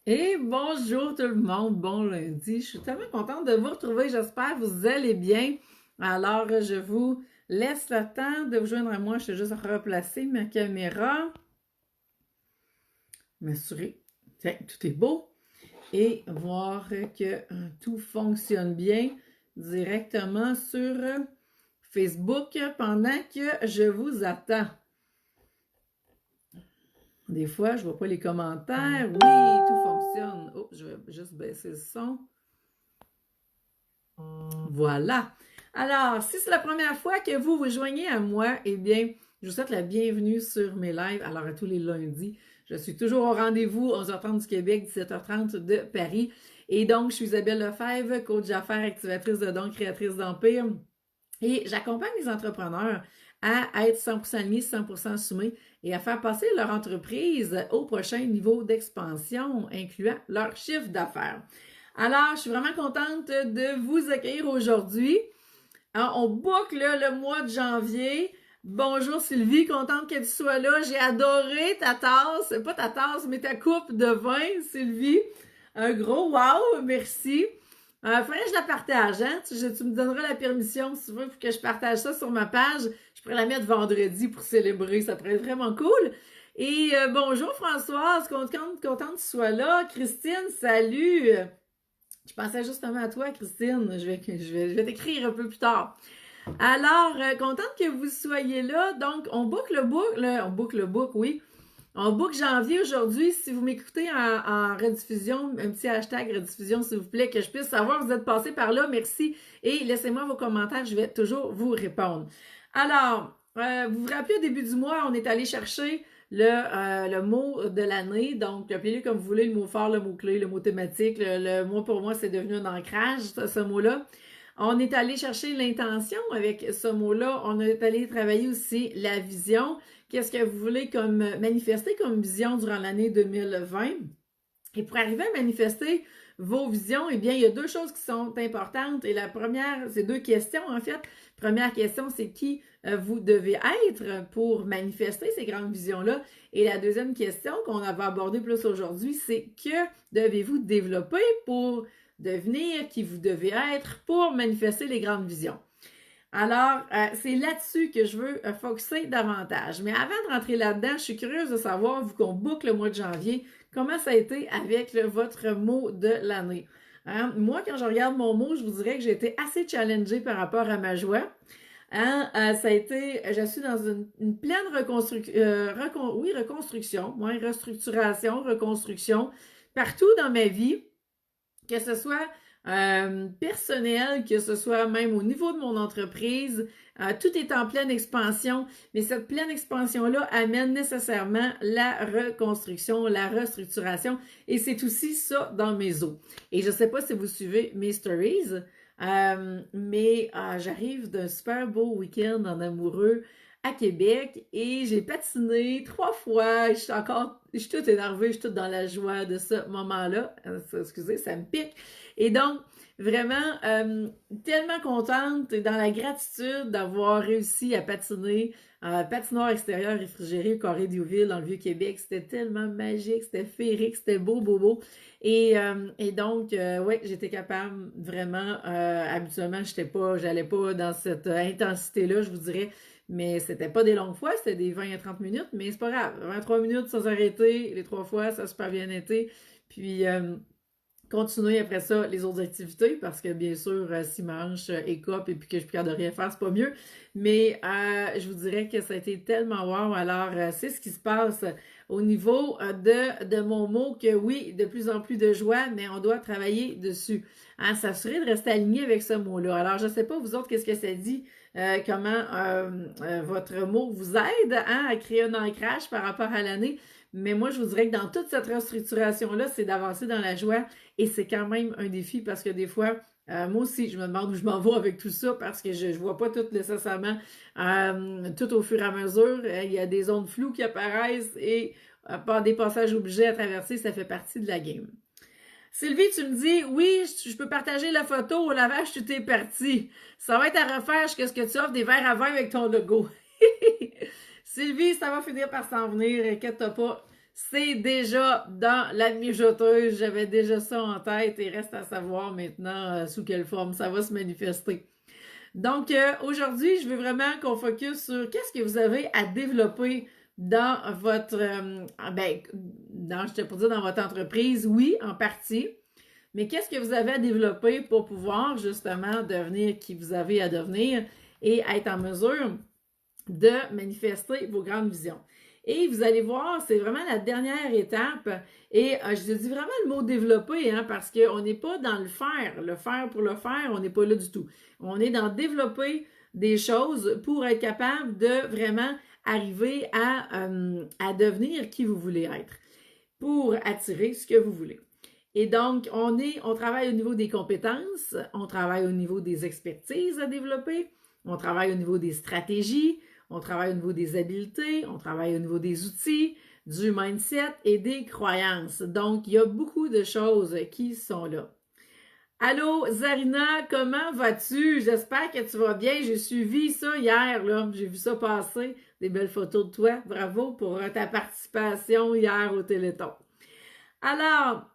Et bonjour tout le monde, bon lundi. Je suis tellement contente de vous retrouver. J'espère que vous allez bien. Alors, je vous laisse le temps de vous joindre à moi. Je vais juste replacer ma caméra, m'assurer que tout est beau et voir que tout fonctionne bien directement sur Facebook pendant que je vous attends. Des fois, je vois pas les commentaires. Oui, tout fonctionne. Oh, je vais juste baisser le son. Voilà. Alors, si c'est la première fois que vous vous joignez à moi, eh bien, je vous souhaite la bienvenue sur mes lives. Alors, à tous les lundis, je suis toujours au rendez-vous, 11h30 du Québec, 17h30 de Paris. Et donc, je suis Isabelle Lefebvre, coach d'affaires, activatrice de dons, créatrice d'empire. Et j'accompagne les entrepreneurs à être 100% alignés, 100% assumés et à faire passer leur entreprise au prochain niveau d'expansion, incluant leur chiffre d'affaires. Alors, je suis vraiment contente de vous accueillir aujourd'hui. On boucle le mois de janvier. Bonjour Sylvie, contente que tu sois là. J'ai adoré ta tasse, pas ta tasse, mais ta coupe de vin, Sylvie. Un gros wow, merci. Faudrait que je la partage, hein? Tu me donneras la permission, si tu veux, pour que je partage ça sur ma page. Je pourrais la mettre vendredi pour célébrer, ça pourrait être vraiment cool. Et bonjour Françoise, contente que tu sois là. Christine, salut! Je pensais justement à toi, Christine. Je vais t'écrire un peu plus tard. Alors, contente que vous soyez là. Donc, on boucle le book, oui. On book janvier aujourd'hui. Si vous m'écoutez en rediffusion, un petit hashtag rediffusion, s'il vous plaît, que je puisse savoir que vous êtes passé par là. Merci. Et laissez-moi vos commentaires. Je vais toujours vous répondre. Alors, vous vous rappelez, au début du mois, on est allé chercher le mot de l'année. Donc, appelez-le comme vous voulez, le mot fort, le mot clé, le mot thématique. Le mot pour moi, c'est devenu un ancrage, ce mot-là. On est allé chercher l'intention avec ce mot-là. On est allé travailler aussi la vision. Qu'est-ce que vous voulez comme manifester comme vision durant l'année 2020? Et pour arriver à manifester vos visions, eh bien, il y a deux choses qui sont importantes. Et la première, c'est deux questions en fait. Première question, c'est qui vous devez être pour manifester ces grandes visions-là. Et la deuxième question qu'on va aborder plus aujourd'hui, c'est que devez-vous développer pour devenir qui vous devez être pour manifester les grandes visions. Alors, c'est là-dessus que je veux focuser davantage. Mais avant de rentrer là-dedans, je suis curieuse de savoir, vu qu'on boucle le mois de janvier, comment ça a été avec votre mot de l'année. Hein? Moi, quand je regarde mon mot, je vous dirais que j'ai été assez challengée par rapport à ma joie. Hein? Ça a été, je suis dans une pleine restructuration, reconstruction, partout dans ma vie, que ce soit personnel, que ce soit même au niveau de mon entreprise, tout est en pleine expansion, mais cette pleine expansion-là amène nécessairement la reconstruction, la restructuration, et c'est aussi ça dans mes eaux. Et je ne sais pas si vous suivez mes stories, mais j'arrive d'un super beau week-end en amoureux à Québec et j'ai patiné 3 fois. Je suis toute énervée, je suis toute dans la joie de ce moment-là. Excusez, ça me pique. Et donc, vraiment, tellement contente et dans la gratitude d'avoir réussi à patiner. Patinoire extérieur réfrigéré au Carré d'Youville dans le Vieux-Québec. C'était tellement magique, c'était féerique, c'était beau, beau, beau. Et donc, ouais, j'étais capable vraiment, habituellement, j'allais pas dans cette intensité-là, je vous dirais, mais c'était pas des longues fois, c'était des 20 à 30 minutes, mais c'est pas grave. 23 minutes sans arrêter, les 3 fois, ça a super bien été. Puis, continuer après ça les autres activités parce que bien sûr si manche écope et puis que je suis plus capable de rien faire c'est pas mieux mais je vous dirais que ça a été tellement wow. Alors c'est ce qui se passe au niveau de mon mot que oui de plus en plus de joie mais on doit travailler dessus hein, s'assurer de rester aligné avec ce mot-là. Alors je sais pas vous autres qu'est-ce que ça dit comment votre mot vous aide hein, à créer un ancrage par rapport à l'année. Mais moi, je vous dirais que dans toute cette restructuration-là, c'est d'avancer dans la joie et c'est quand même un défi parce que des fois, moi aussi, je me demande où je m'en vais avec tout ça parce que je ne vois pas tout nécessairement tout au fur et à mesure. Il y a des zones floues qui apparaissent et par des passages obligés à traverser, ça fait partie de la game. Sylvie, tu me dis, oui, je peux partager la photo au lavage, tout est parti. Ça va être à refaire jusqu'à ce que tu offres des verres à vin avec ton logo. Sylvie, ça va finir par s'en venir, inquiète-toi pas. c'est déjà dans la mijoteuse. J'avais déjà ça en tête et reste à savoir maintenant sous quelle forme ça va se manifester. Donc, aujourd'hui, je veux vraiment qu'on focus sur qu'est-ce que vous avez à développer dans votre, dans votre entreprise, oui, en partie, mais qu'est-ce que vous avez à développer pour pouvoir justement devenir qui vous avez à devenir et être en mesure de manifester vos grandes visions. Et vous allez voir, c'est vraiment la dernière étape. Et je dis vraiment le mot développer, hein, parce qu'on n'est pas dans le faire pour le faire, on n'est pas là du tout. On est dans développer des choses pour être capable de vraiment arriver à devenir qui vous voulez être, pour attirer ce que vous voulez. Et donc, on travaille au niveau des compétences, on travaille au niveau des expertises à développer, on travaille au niveau des stratégies, on travaille au niveau des habiletés, on travaille au niveau des outils, du mindset et des croyances. Donc, il y a beaucoup de choses qui sont là. Allô, Zarina, comment vas-tu? J'espère que tu vas bien. J'ai suivi ça hier, là. J'ai vu ça passer. Des belles photos de toi. Bravo pour ta participation hier au Téléthon. Alors,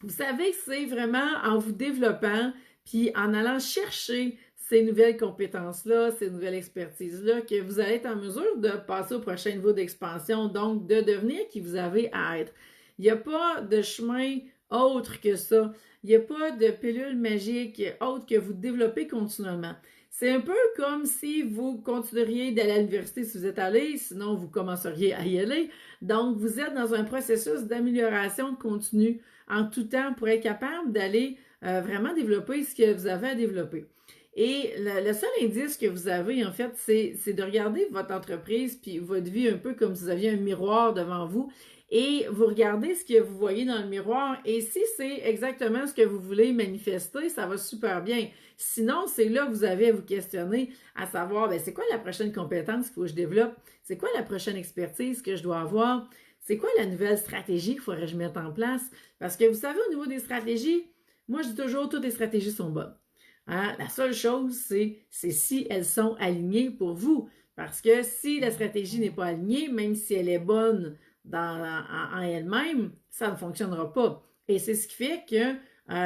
vous savez que c'est vraiment en vous développant puis en allant chercher ces nouvelles compétences-là, ces nouvelles expertises-là, que vous allez être en mesure de passer au prochain niveau d'expansion, donc de devenir qui vous avez à être. Il n'y a pas de chemin autre que ça. Il n'y a pas de pilule magique autre que vous développez continuellement. C'est un peu comme si vous continueriez d'aller à l'université si vous êtes allé, sinon vous commenceriez à y aller. Donc, vous êtes dans un processus d'amélioration continue en tout temps pour être capable d'aller vraiment développer ce que vous avez à développer. Et le seul indice que vous avez, en fait, c'est de regarder votre entreprise puis votre vie un peu comme si vous aviez un miroir devant vous et vous regardez ce que vous voyez dans le miroir et si c'est exactement ce que vous voulez manifester, ça va super bien. Sinon, c'est là que vous avez à vous questionner à savoir, c'est quoi la prochaine compétence qu'il faut que je développe? C'est quoi la prochaine expertise que je dois avoir? C'est quoi la nouvelle stratégie qu'il faudrait que je mette en place? Parce que vous savez, au niveau des stratégies, moi je dis toujours, toutes les stratégies sont bonnes. Hein? La seule chose, c'est si elles sont alignées pour vous. Parce que si la stratégie n'est pas alignée, même si elle est bonne en elle-même, ça ne fonctionnera pas. Et c'est ce qui fait que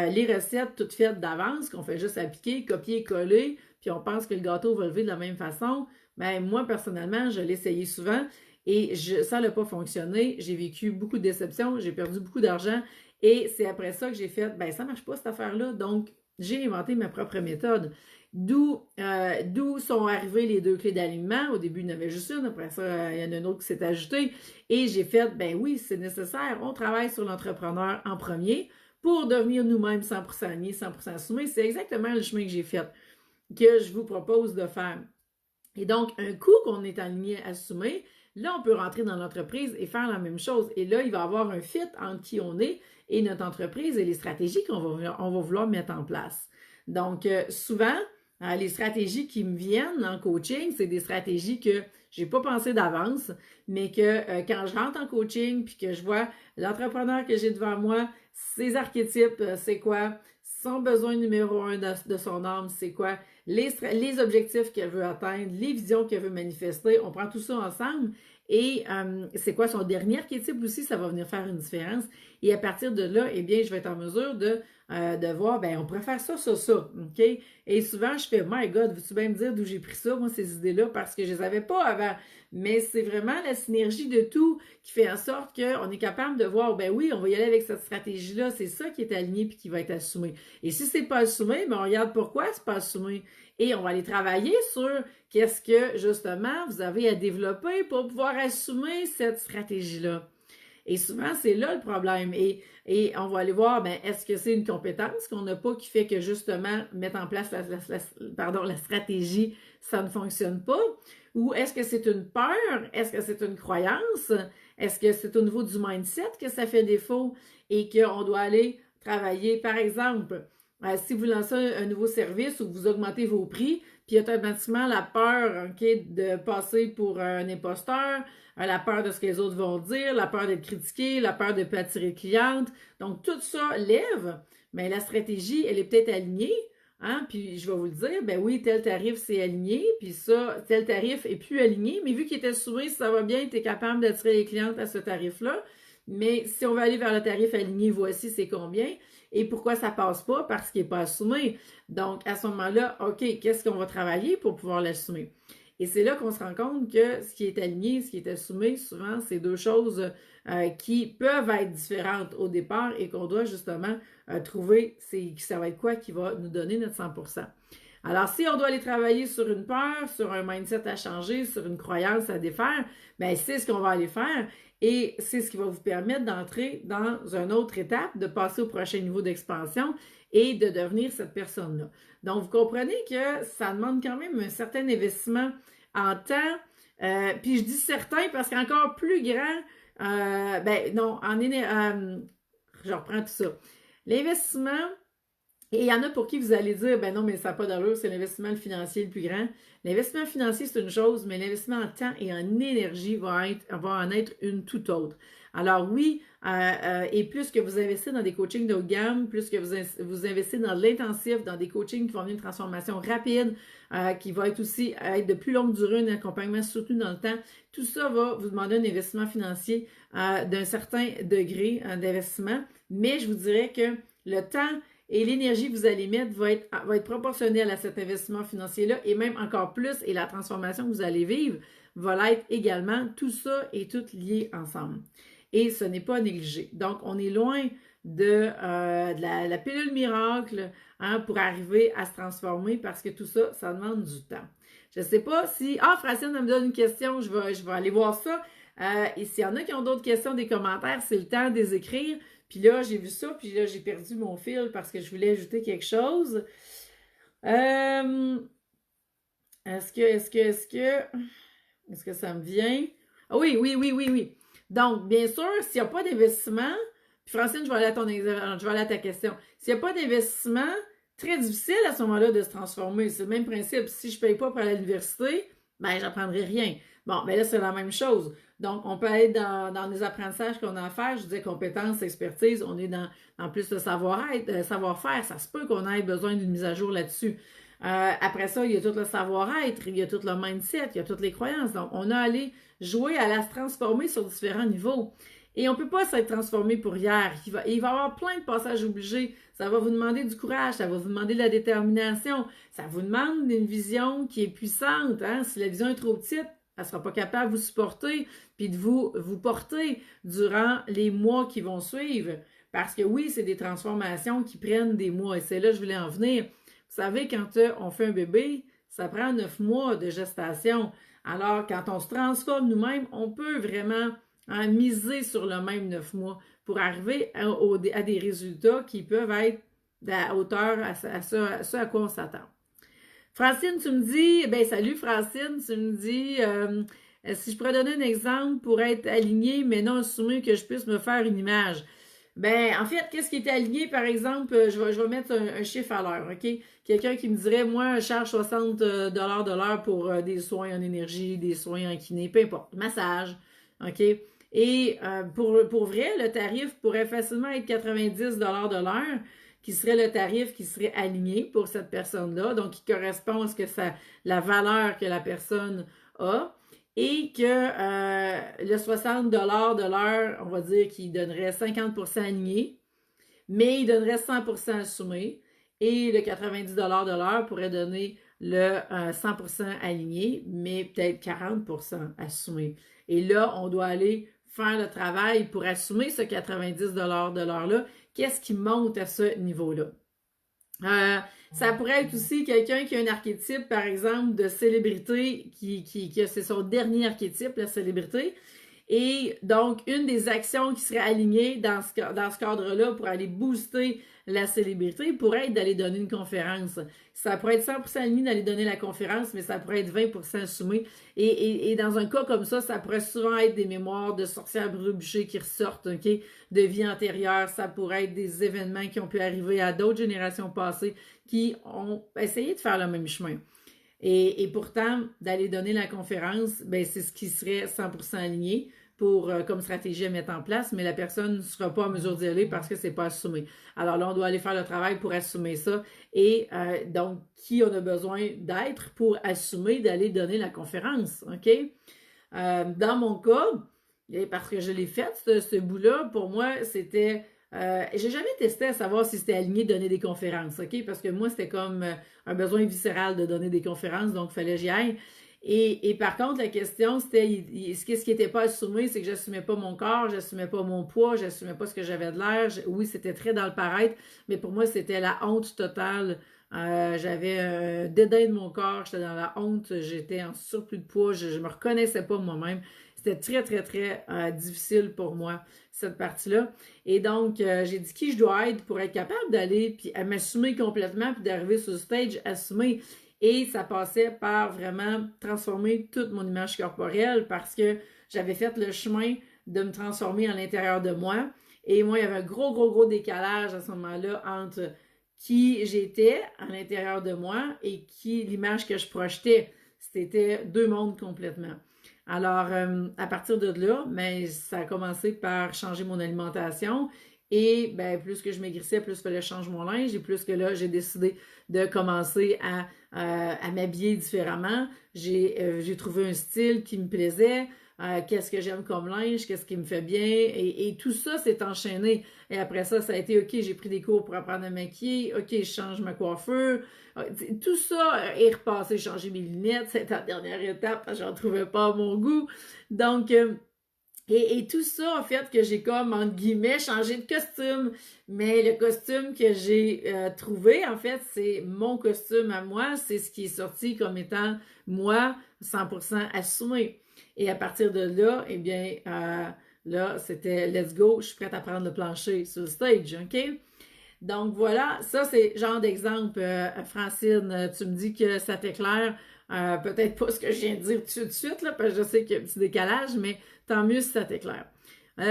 les recettes toutes faites d'avance, qu'on fait juste appliquer, copier, coller, puis on pense que le gâteau va lever de la même façon, moi, personnellement, je l'ai essayé souvent et ça n'a pas fonctionné. J'ai vécu beaucoup de déceptions, j'ai perdu beaucoup d'argent et c'est après ça que j'ai fait, ça ne marche pas cette affaire-là, donc j'ai inventé ma propre méthode. D'où sont arrivées les 2 clés d'alignement. Au début, il y en avait juste une. Après ça, il y en a une autre qui s'est ajoutée. Et j'ai fait, oui, c'est nécessaire. On travaille sur l'entrepreneur en premier pour devenir nous-mêmes 100% alignés, 100% assumés. C'est exactement le chemin que j'ai fait, que je vous propose de faire. Et donc, un coup qu'on est aligné, assumé, là, on peut rentrer dans l'entreprise et faire la même chose. Et là, il va y avoir un fit entre qui on est et notre entreprise et les stratégies qu'on va vouloir mettre en place. Donc, souvent, les stratégies qui me viennent en coaching, c'est des stratégies que j'ai pas pensé d'avance, mais que quand je rentre en coaching puis que je vois l'entrepreneur que j'ai devant moi, ses archétypes, c'est quoi? Son besoin numéro 1 de son âme, c'est quoi? Les objectifs qu'elle veut atteindre, les visions qu'elle veut manifester, on prend tout ça ensemble et c'est quoi son dernier archétype aussi, ça va venir faire une différence. Et à partir de là, je vais être en mesure de voir, on pourrait faire ça, OK? Et souvent, je fais, my God, veux-tu bien me dire d'où j'ai pris ça, moi, ces idées-là, parce que je les avais pas avant. Mais c'est vraiment la synergie de tout qui fait en sorte qu'on est capable de voir, oui, on va y aller avec cette stratégie-là, c'est ça qui est aligné puis qui va être assumé. Et si c'est pas assumé, on regarde pourquoi c'est pas assumé. Et on va aller travailler sur qu'est-ce que, justement, vous avez à développer pour pouvoir assumer cette stratégie-là. Et souvent, c'est là le problème. Et on va aller voir, est-ce que c'est une compétence qu'on n'a pas qui fait que, justement, mettre en place la stratégie, ça ne fonctionne pas? Ou est-ce que c'est une peur? Est-ce que c'est une croyance? Est-ce que c'est au niveau du mindset que ça fait défaut et qu'on doit aller travailler, par exemple, si vous lancez un nouveau service ou vous augmentez vos prix, puis automatiquement la peur de passer pour un imposteur, la peur de ce que les autres vont dire, la peur d'être critiqué, la peur de ne pas attirer de clientes. Donc, tout ça lève, mais la stratégie, elle est peut-être alignée Hein? Puis je vais vous le dire, ben oui, tel tarif c'est aligné, puis ça, tel tarif est plus aligné, mais vu qu'il était soumis, si ça va bien, tu es capable d'attirer les clientes à ce tarif-là. Mais si on veut aller vers le tarif aligné, voici c'est combien. Et pourquoi ça passe pas? Parce qu'il n'est pas assumé. Donc, à ce moment-là, OK, qu'est-ce qu'on va travailler pour pouvoir l'assumer? Et c'est là qu'on se rend compte que ce qui est aligné, ce qui est assumé, souvent, c'est deux choses qui peuvent être différentes au départ et qu'on doit justement trouver, ça va être quoi qui va nous donner notre 100%. Alors, si on doit aller travailler sur une peur, sur un mindset à changer, sur une croyance à défaire, bien, c'est ce qu'on va aller faire et c'est ce qui va vous permettre d'entrer dans une autre étape, de passer au prochain niveau d'expansion et de devenir cette personne-là. Donc, vous comprenez que ça demande quand même un certain investissement en temps, puis je dis certain parce qu'encore plus grand, non, je reprends tout ça. L'investissement, et il y en a pour qui vous allez dire, ben non, mais ça n'a pas d'allure, c'est l'investissement financier le plus grand. L'investissement financier, c'est une chose, mais l'investissement en temps et en énergie va en être une toute autre. Alors oui, et plus que vous investissez dans des coachings de haut de gamme, plus que vous investissez dans de l'intensif, dans des coachings qui vont venir une transformation rapide, qui va être aussi être de plus longue durée, un accompagnement soutenu dans le temps, tout ça va vous demander un investissement financier d'un certain degré d'investissement. Mais je vous dirais que le temps et l'énergie que vous allez mettre va être proportionnelle à cet investissement financier-là et même encore plus, et la transformation que vous allez vivre va l'être également. Tout ça est tout lié ensemble. Et ce n'est pas négligé. Donc, on est loin de la pilule miracle pour arriver à se transformer parce que tout ça, ça demande du temps. Je ne sais pas si... Ah, Francine, elle me donne une question, je vais aller voir ça. Et s'il y en a qui ont d'autres questions, des commentaires, c'est le temps de les écrire. Puis là, j'ai vu ça, puis là, j'ai perdu mon fil parce que je voulais ajouter quelque chose. Est-ce que ça me vient? Ah oui. Donc, bien sûr, s'il n'y a pas d'investissement, puis Francine, je vais aller à ta question. S'il n'y a pas d'investissement, très difficile à ce moment-là de se transformer. C'est le même principe. Si je ne paye pas pour aller à l'université, ben, j'apprendrai rien. Bon, ben là, c'est la même chose. Donc, on peut être dans les apprentissages qu'on a à faire. Je disais compétences, expertise. On est dans plus de savoir-être, savoir-faire. Ça se peut qu'on ait besoin d'une mise à jour là-dessus. Après ça, il y a tout le savoir-être, il y a tout le mindset, il y a toutes les croyances. Donc, on a à aller jouer à la se transformer sur différents niveaux. Et on ne peut pas s'être transformé pour hier. Il va y avoir plein de passages obligés. Ça va vous demander du courage, ça va vous demander de la détermination. Ça vous demande une vision qui est puissante. Hein? Si la vision est trop petite, elle ne sera pas capable de vous supporter puis de vous porter durant les mois qui vont suivre. Parce que oui, c'est des transformations qui prennent des mois. Et c'est là que je voulais en venir. Vous savez, quand on fait un bébé, ça prend 9 mois de gestation. Alors, quand on se transforme nous-mêmes, on peut vraiment miser sur le même 9 mois pour arriver à des résultats qui peuvent être à hauteur à ce à quoi on s'attend. Francine, tu me dis, ben salut Francine, tu me dis, si je pourrais donner un exemple pour être aligné, mais non assumé que je puisse me faire une image. Ben, en fait, qu'est-ce qui est aligné, par exemple, je vais mettre un chiffre à l'heure, OK? Quelqu'un qui me dirait, moi, je charge 60 $ de l'heure pour des soins en énergie, des soins en kiné, peu importe, massage, OK? Et pour vrai, le tarif pourrait facilement être 90 $ de l'heure, qui serait le tarif qui serait aligné pour cette personne-là, donc qui correspond à ce que la valeur que la personne a. Et que le 60 $ de l'heure, on va dire qu'il donnerait 50% aligné, mais il donnerait 100% assumé. Et le 90 $ de l'heure pourrait donner le 100% aligné, mais peut-être 40% assumé. Et là, on doit aller faire le travail pour assumer ce 90 $ de l'heure-là. Qu'est-ce qui monte à ce niveau-là? Ça pourrait être aussi quelqu'un qui a un archétype, par exemple, de célébrité, c'est son dernier archétype, la célébrité. Et donc, une des actions qui serait alignée dans ce cadre-là pour aller booster la célébrité pourrait être d'aller donner une conférence. Ça pourrait être 100% aligné d'aller donner la conférence, mais ça pourrait être 20% assumé. Et dans un cas comme ça pourrait souvent être des mémoires de sorcières brûlées qui ressortent, OK, de vie antérieure. Ça pourrait être des événements qui ont pu arriver à d'autres générations passées qui ont essayé de faire le même chemin. Et pourtant, d'aller donner la conférence, ben c'est ce qui serait 100% aligné. comme stratégie à mettre en place, mais la personne ne sera pas en mesure d'y aller parce que c'est pas assumé. Alors là, on doit aller faire le travail pour assumer ça. Et donc, qui on a besoin d'être pour assumer d'aller donner la conférence, OK? Dans mon cas, parce que je l'ai fait, ce bout-là, pour moi, c'était... j'ai jamais testé à savoir si c'était aligné de donner des conférences, OK? Parce que moi, c'était comme un besoin viscéral de donner des conférences, donc il fallait que j'y aille. Et par contre, la question, c'était, ce qui n'était pas assumé, c'est que j'assumais pas mon corps, j'assumais pas mon poids, j'assumais pas ce que j'avais de l'air. Oui, c'était très dans le paraître, mais pour moi, c'était la honte totale. J'avais un dédain de mon corps, j'étais dans la honte, j'étais en surplus de poids, je me reconnaissais pas moi-même. C'était très, très, très difficile pour moi, cette partie-là. Et donc, j'ai dit qui je dois être pour être capable d'aller, puis à m'assumer complètement, puis d'arriver sur le stage assumé. Et ça passait par vraiment transformer toute mon image corporelle parce que j'avais fait le chemin de me transformer à l'intérieur de moi. Et moi, il y avait un gros, gros, gros décalage à ce moment-là entre qui j'étais à l'intérieur de moi et l'image que je projetais. C'était deux mondes complètement. Alors, à partir de là, ben, ça a commencé par changer mon alimentation. Et ben, plus que je maigrissais, plus il fallait changer mon linge. Et plus que là, j'ai décidé de commencer à m'habiller différemment. J'ai trouvé un style qui me plaisait. Qu'est-ce que j'aime comme linge, qu'est-ce qui me fait bien. Et tout ça s'est enchaîné. Et après ça, ça a été, OK, j'ai pris des cours pour apprendre à maquiller. OK, je change ma coiffure. Tout ça est repassé, changer mes lunettes. C'était la dernière étape parce que j'en trouvais pas à mon goût. Donc, et tout ça a fait que j'ai comme, entre guillemets, changé de costume. Mais le costume que j'ai trouvé, en fait, c'est mon costume à moi. C'est ce qui est sorti comme étant moi, 100% assumé. Et à partir de là, eh bien, là, c'était let's go, je suis prête à prendre le plancher sur le stage, OK? Donc voilà, ça c'est genre d'exemple. Francine, tu me dis que ça t'éclaire. Peut-être pas ce que je viens de dire tout de suite, là, parce que je sais qu'il y a un petit décalage, mais tant mieux si ça t'éclaire.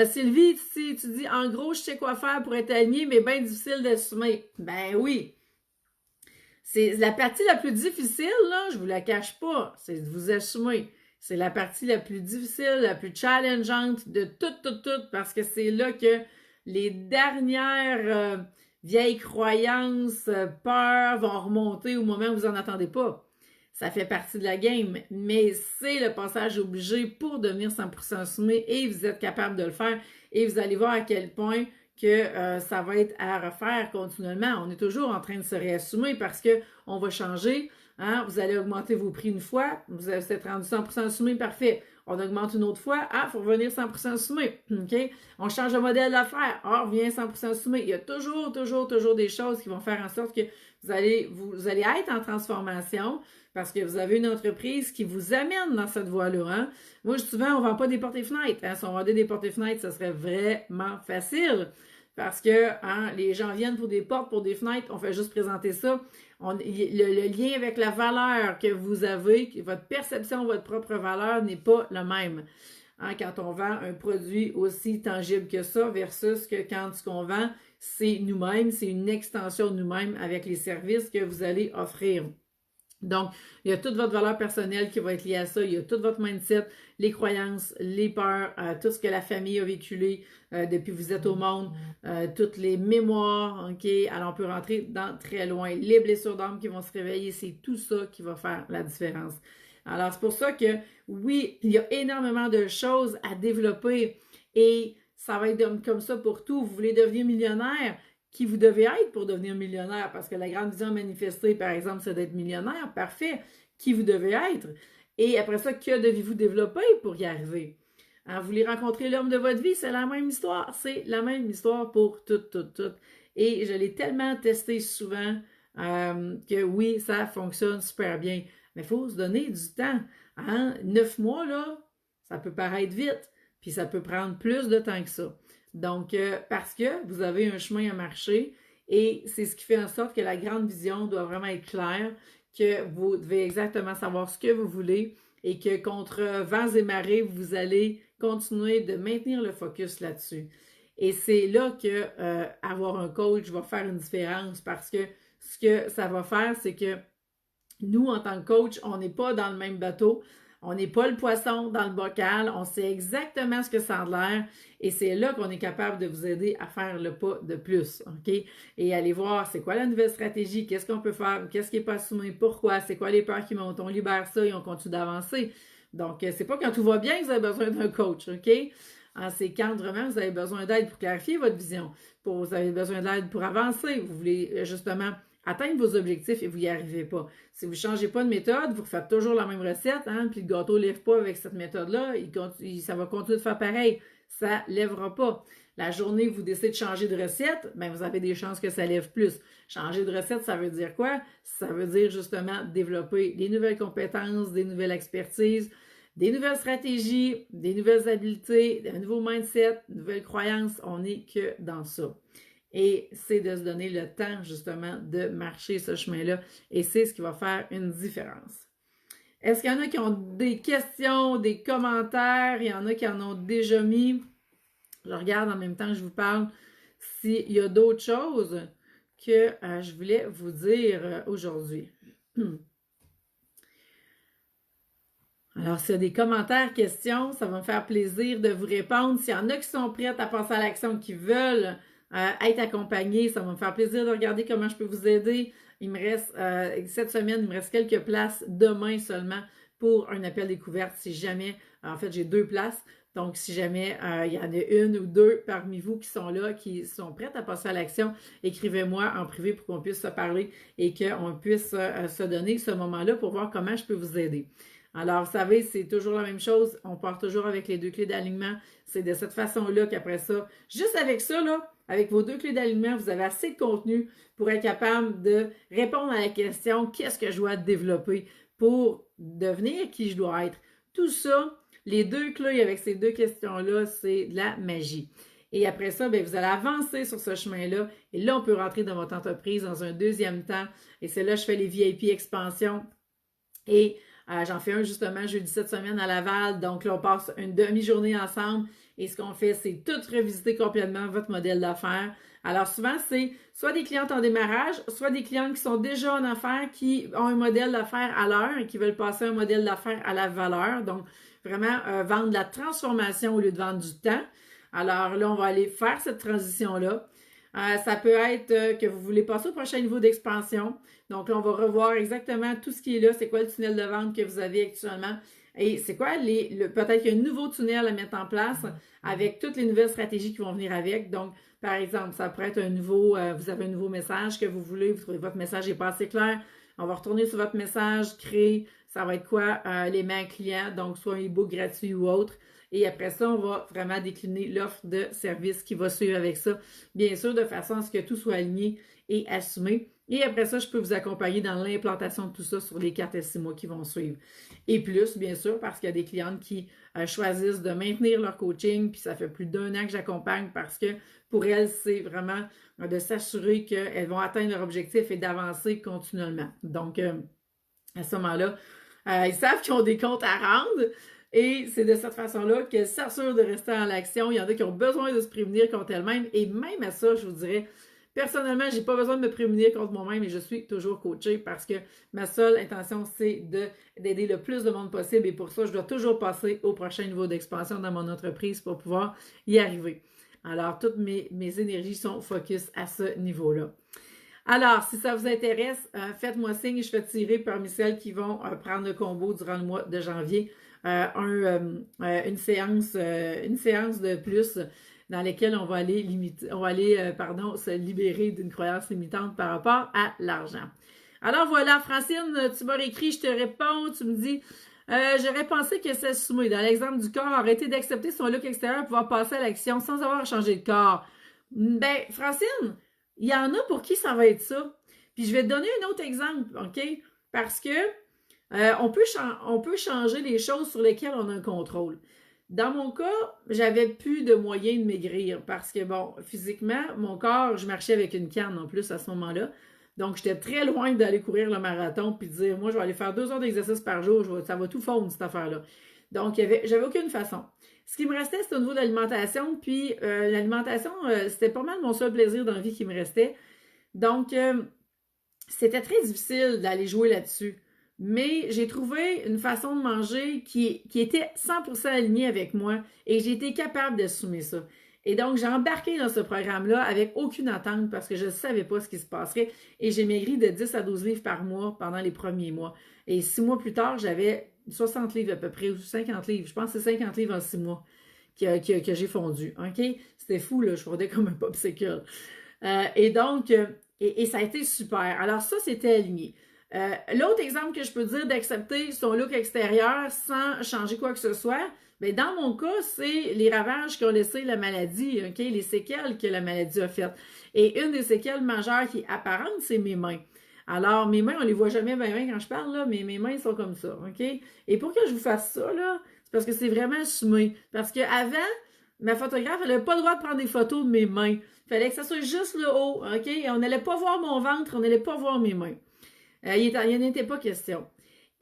Sylvie, tu dis, en gros, je sais quoi faire pour être alignée, mais bien difficile d'assumer. Ben oui. C'est la partie la plus difficile, là, je vous la cache pas, c'est de vous assumer. C'est la partie la plus difficile, la plus challengeante de tout, parce que c'est là que les dernières vieilles croyances, peurs vont remonter au moment où vous n'en attendez pas. Ça fait partie de la game, mais c'est le passage obligé pour devenir 100% assumé et vous êtes capable de le faire et vous allez voir à quel point que ça va être à refaire continuellement. On est toujours en train de se réassumer parce qu'on va changer. Hein? Vous allez augmenter vos prix une fois, vous êtes rendu 100% assumé, parfait. On augmente une autre fois, il faut revenir 100% assumé. OK? On change de modèle d'affaires, on revient 100% assumé. Il y a toujours des choses qui vont faire en sorte que vous allez être en transformation parce que vous avez une entreprise qui vous amène dans cette voie-là. Hein? Moi, souvent, on ne vend pas des portes et fenêtres. Hein? Si on vendait des portes et fenêtres, ça serait vraiment facile. Parce que les gens viennent pour des portes, pour des fenêtres, on fait juste présenter ça. Le lien avec la valeur que vous avez, votre perception de votre propre valeur n'est pas le même. Hein, quand on vend un produit aussi tangible que ça versus que quand ce qu'on vend, c'est nous-mêmes, c'est une extension de nous-mêmes avec les services que vous allez offrir. Donc, il y a toute votre valeur personnelle qui va être liée à ça, il y a tout votre mindset, les croyances, les peurs, tout ce que la famille a véhiculé depuis que vous êtes au monde, toutes les mémoires, OK? Alors, on peut rentrer dans très loin. Les blessures d'âme qui vont se réveiller, c'est tout ça qui va faire la différence. Alors, c'est pour ça que, oui, il y a énormément de choses à développer et ça va être comme ça pour tout. Vous voulez devenir millionnaire, qui vous devez être pour devenir millionnaire, parce que la grande vision manifestée, par exemple, c'est d'être millionnaire, parfait, qui vous devez être. Et après ça, que devez-vous développer pour y arriver? Hein, vous voulez rencontrer l'homme de votre vie, c'est la même histoire, c'est la même histoire pour tout. Et je l'ai tellement testé souvent que oui, ça fonctionne super bien. Mais il faut se donner du temps. Hein? 9 mois, là, ça peut paraître vite, puis ça peut prendre plus de temps que ça. Donc, parce que vous avez un chemin à marcher et c'est ce qui fait en sorte que la grande vision doit vraiment être claire, que vous devez exactement savoir ce que vous voulez et que contre vents et marées, vous allez continuer de maintenir le focus là-dessus. Et c'est là que avoir un coach va faire une différence parce que ce que ça va faire, c'est que nous, en tant que coach, on n'est pas dans le même bateau. On n'est pas le poisson dans le bocal, on sait exactement ce que ça a l'air et c'est là qu'on est capable de vous aider à faire le pas de plus, OK? Et aller voir c'est quoi la nouvelle stratégie, qu'est-ce qu'on peut faire, qu'est-ce qui n'est pas assumé, pourquoi, c'est quoi les peurs qui montent, on libère ça et on continue d'avancer. Donc, c'est pas quand tout va bien que vous avez besoin d'un coach, OK? C'est quand vraiment vous avez besoin d'aide pour clarifier votre vision, vous avez besoin d'aide pour avancer, vous voulez justement atteindre vos objectifs et vous n'y arrivez pas. Si vous ne changez pas de méthode, vous faites toujours la même recette, puis le gâteau ne lève pas avec cette méthode-là, ça va continuer de faire pareil. Ça ne lèvera pas. La journée où vous décidez de changer de recette, vous avez des chances que ça lève plus. Changer de recette, ça veut dire quoi? Ça veut dire justement développer des nouvelles compétences, des nouvelles expertises, des nouvelles stratégies, des nouvelles habiletés, un nouveau mindset, de nouvelles croyances. On n'est que dans ça. Et c'est de se donner le temps, justement, de marcher ce chemin-là. Et c'est ce qui va faire une différence. Est-ce qu'il y en a qui ont des questions, des commentaires? Il y en a qui en ont déjà mis. Je regarde en même temps que je vous parle s'il y a d'autres choses que je voulais vous dire aujourd'hui. Alors, s'il y a des commentaires, questions, ça va me faire plaisir de vous répondre. S'il y en a qui sont prêtes à passer à l'action, qui veulent être accompagnés, ça va me faire plaisir de regarder comment je peux vous aider. Il me reste, cette semaine, il me reste quelques places demain seulement pour un appel découverte. Si jamais, en fait, j'ai 2 places. Donc, si jamais il y en a une ou 2 parmi vous qui sont là, qui sont prêtes à passer à l'action, écrivez-moi en privé pour qu'on puisse se parler et qu'on puisse se donner ce moment-là pour voir comment je peux vous aider. Alors, vous savez, c'est toujours la même chose. On part toujours avec les 2 clés d'alignement. C'est de cette façon-là qu'après ça, juste avec ça, là, avec vos 2 clés d'alignement, vous avez assez de contenu pour être capable de répondre à la question « Qu'est-ce que je dois développer pour devenir qui je dois être? » Tout ça, les 2 clés avec ces 2 questions-là, c'est de la magie. Et après ça, vous allez avancer sur ce chemin-là. Et là, on peut rentrer dans votre entreprise dans un deuxième temps. Et c'est là que je fais les VIP expansions. Et j'en fais un justement jeudi cette semaine à Laval. Donc là, on passe une demi-journée ensemble. Et ce qu'on fait, c'est tout revisiter complètement votre modèle d'affaires. Alors souvent, c'est soit des clientes en démarrage, soit des clientes qui sont déjà en affaires, qui ont un modèle d'affaires à l'heure et qui veulent passer un modèle d'affaires à la valeur. Donc, vraiment vendre de la transformation au lieu de vendre du temps. Alors là, on va aller faire cette transition-là. Ça peut être que vous voulez passer au prochain niveau d'expansion. Donc là, on va revoir exactement tout ce qui est là. C'est quoi le tunnel de vente que vous avez actuellement? Et c'est quoi peut-être qu'il y a un nouveau tunnel à mettre en place avec toutes les nouvelles stratégies qui vont venir avec. Donc, par exemple, ça pourrait être un nouveau, vous avez un nouveau message que vous voulez, vous trouvez que votre message n'est pas assez clair. On va retourner sur votre message, créer, ça va être quoi? Les mails clients, donc soit un e-book gratuit ou autre. Et après ça, on va vraiment décliner l'offre de service qui va suivre avec ça. Bien sûr, de façon à ce que tout soit aligné et assumé. Et après ça, je peux vous accompagner dans l'implantation de tout ça sur les 4 à 6 mois qui vont suivre. Et plus, bien sûr, parce qu'il y a des clientes qui choisissent de maintenir leur coaching, puis ça fait plus d'1 an que j'accompagne parce que pour elles, c'est vraiment de s'assurer qu'elles vont atteindre leur objectif et d'avancer continuellement. Donc, à ce moment-là, ils savent qu'ils ont des comptes à rendre. Et c'est de cette façon-là qu'elles s'assurent de rester en l'action. Il y en a qui ont besoin de se prémunir contre elles-mêmes. Et même à ça, je vous dirais, personnellement, je n'ai pas besoin de me prémunir contre moi-même et je suis toujours coachée parce que ma seule intention, c'est d'aider le plus de monde possible. Et pour ça, je dois toujours passer au prochain niveau d'expansion dans mon entreprise pour pouvoir y arriver. Alors, toutes mes énergies sont focus à ce niveau-là. Alors, si ça vous intéresse, faites-moi signe et je fais tirer parmi celles qui vont prendre le combo durant le mois de janvier. Une séance de plus dans laquelle on va aller se libérer d'une croyance limitante par rapport à l'argent. Alors voilà, Francine, tu m'as écrit, je te réponds, tu me dis j'aurais pensé que c'est soumis. Dans l'exemple du corps, arrêter d'accepter son look extérieur pour pouvoir passer à l'action sans avoir à changer de corps. Ben, Francine, il y en a pour qui ça va être ça. Puis je vais te donner un autre exemple, OK? Parce que on peut changer les choses sur lesquelles on a un contrôle. Dans mon cas, j'avais plus de moyens de maigrir parce que, bon, physiquement, mon corps, je marchais avec une canne en plus à ce moment-là. Donc, j'étais très loin d'aller courir le marathon puis de dire, moi, je vais aller faire 2 heures d'exercice par jour, ça va tout fondre, cette affaire-là. Donc, j'avais aucune façon. Ce qui me restait, c'était au niveau de l'alimentation. Puis, l'alimentation, c'était pas mal mon seul plaisir dans la vie qui me restait. Donc, c'était très difficile d'aller jouer là-dessus. mais j'ai trouvé une façon de manger qui était 100% alignée avec moi et j'ai été capable d'assumer ça. Et donc, j'ai embarqué dans ce programme-là avec aucune attente parce que je ne savais pas ce qui se passerait et j'ai maigri de 10 à 12 livres par mois pendant les premiers mois. Et 6 mois plus tard, j'avais 60 livres à peu près ou 50 livres. Je pense que c'est 50 livres en 6 mois que j'ai fondu. OK? C'était fou, là. Je fondais comme un popsicle. Et donc, et ça a été super. Alors ça, c'était aligné. L'autre exemple que je peux dire d'accepter son look extérieur sans changer quoi que ce soit, bien, dans mon cas, c'est les ravages qu'ont laissé la maladie, OK? Les séquelles que la maladie a faites. Et une des séquelles majeures qui est apparente, c'est mes mains. Alors, mes mains, on les voit jamais bien quand je parle, là, mais mes mains sont comme ça, OK? Et pour que je vous fasse ça, là, c'est parce que c'est vraiment assumé. Parce qu'avant, ma photographe, elle n'avait pas le droit de prendre des photos de mes mains. Il fallait que ça soit juste le haut, OK? Et on n'allait pas voir mon ventre, on n'allait pas voir mes mains. Il n'en était pas question.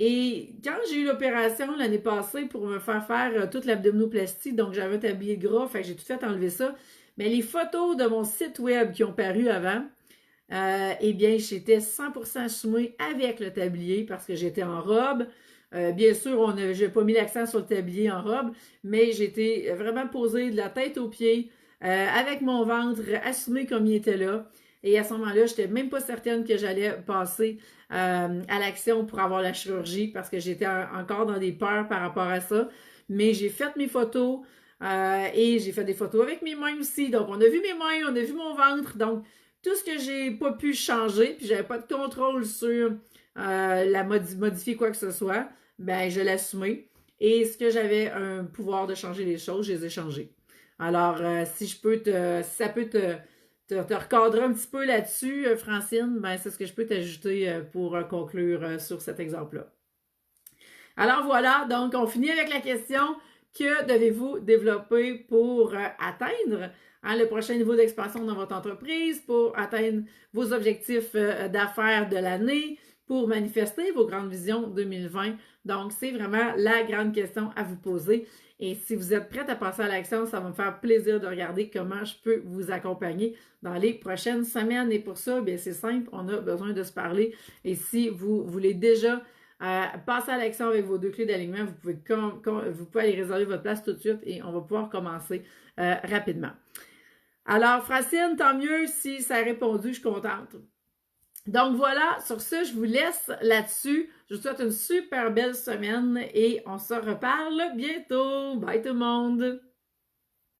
Et quand j'ai eu l'opération l'année passée pour me faire toute l'abdominoplastie, donc j'avais un tablier gras, fait que j'ai tout fait enlever ça, mais les photos de mon site web qui ont paru avant, eh bien, j'étais 100% assumée avec le tablier parce que j'étais en robe. Bien sûr, je n'ai pas mis l'accent sur le tablier en robe, mais j'étais vraiment posée de la tête aux pieds, avec mon ventre assumé comme il était là. Et à ce moment-là, je n'étais même pas certaine que j'allais passer à l'action pour avoir la chirurgie parce que j'étais encore dans des peurs par rapport à ça. Mais j'ai fait mes photos et j'ai fait des photos avec mes mains aussi. Donc, on a vu mes mains, on a vu mon ventre. Donc, tout ce que j'ai pas pu changer, puis j'avais pas de contrôle sur modifier quoi que ce soit, ben je l'assumais. Et ce que j'avais un pouvoir de changer les choses, je les ai changées. Alors, si ça peut te recadrer un petit peu là-dessus, Francine, ben c'est ce que je peux t'ajouter pour conclure sur cet exemple-là. Alors voilà, donc on finit avec la question, que devez-vous développer pour atteindre le prochain niveau d'expansion dans votre entreprise, pour atteindre vos objectifs d'affaires de l'année, pour manifester vos grandes visions 2020. Donc, c'est vraiment la grande question à vous poser. Et si vous êtes prête à passer à l'action, ça va me faire plaisir de regarder comment je peux vous accompagner dans les prochaines semaines. Et pour ça, bien, c'est simple, on a besoin de se parler. Et si vous voulez déjà passer à l'action avec vos 2 clés d'alignement, vous pouvez aller réserver votre place tout de suite et on va pouvoir commencer rapidement. Alors, Francine, tant mieux si ça a répondu, je suis contente. Donc voilà, sur ce, je vous laisse là-dessus. Je vous souhaite une super belle semaine et on se reparle bientôt. Bye tout le monde!